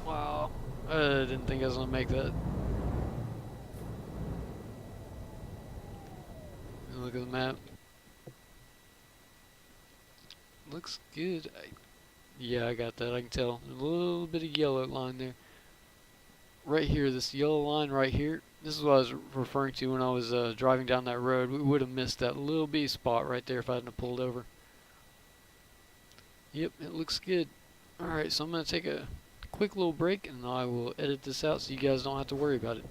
Wow. I didn't think I was gonna make that. Look at the map. Looks good. Yeah, I got that. I can tell. A little bit of yellow line there. Right here, this yellow line right here. This is what I was referring to when I was driving down that road. We would have missed that little bitty spot right there if I hadn't have pulled over. Yep, it looks good. Alright, so I'm going to take a quick little break and I will edit this out so you guys don't have to worry about it.